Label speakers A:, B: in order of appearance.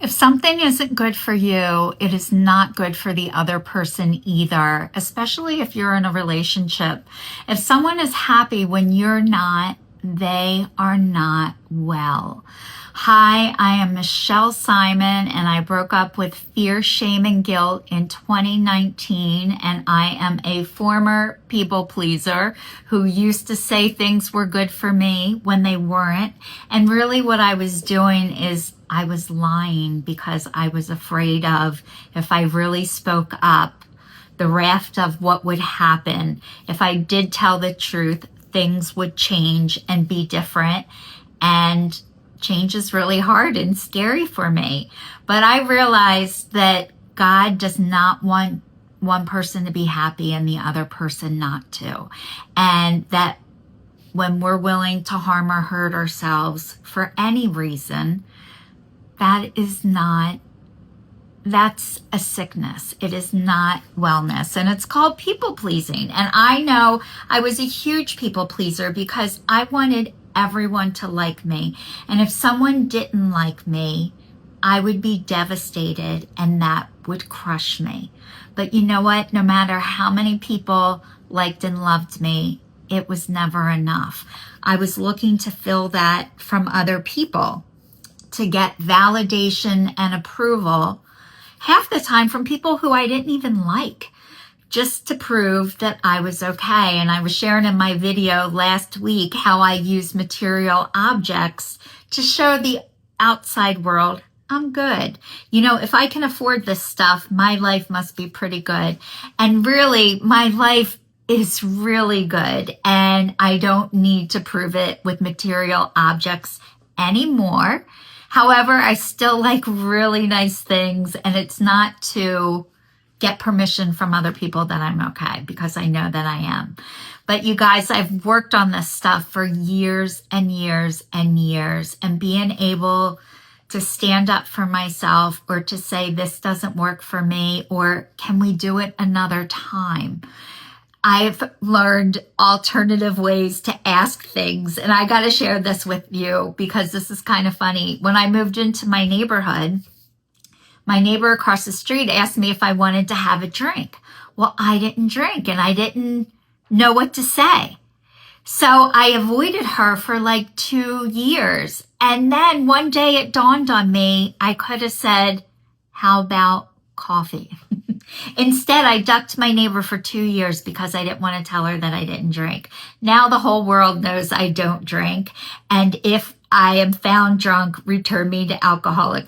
A: If something isn't good for you, it is not good for the other person either, especially if you're in a relationship. If someone is happy when you're not, they are not well. Hi, I am Michelle Simon, and I broke up with fear, shame, and guilt in 2019, and I am a former people pleaser who used to say things were good for me when they weren't. And really what I was doing is I was lying because I was afraid of, if I really spoke up, the raft of what would happen. If I did tell the truth, things would change and be different. And change is really hard and scary for me. But I realized that God does not want one person to be happy and the other person not to. And that when we're willing to harm or hurt ourselves for any reason, that's a sickness. It is not wellness. And it's called people pleasing. And I know I was a huge people pleaser because I wanted everyone to like me. And if someone didn't like me, I would be devastated and that would crush me. But you know what? No matter how many people liked and loved me, it was never enough. I was looking to fill that from other people, to get validation and approval, half the time from people who I didn't even like, just to prove that I was okay. And I was sharing in my video last week how I use material objects to show the outside world I'm good. You know, if I can afford this stuff, my life must be pretty good. And really, my life is really good. And I don't need to prove it with material objects anymore. However, I still like really nice things, and it's not to get permission from other people that I'm okay, because I know that I am. But you guys, I've worked on this stuff for years and years and years, and being able to stand up for myself, or to say this doesn't work for me, or can we do it another time? I've learned alternative ways to ask things, and I got to share this with you because this is kind of funny. When I moved into my neighborhood, my neighbor across the street asked me if I wanted to have a drink. Well, I didn't drink and I didn't know what to say. So I avoided her for like 2 years. And then one day it dawned on me, I could have said, how about coffee? Instead, I ducked my neighbor for 2 years because I didn't want to tell her that I didn't drink. Now the whole world knows I don't drink. And if I am found drunk, return me to Alcoholics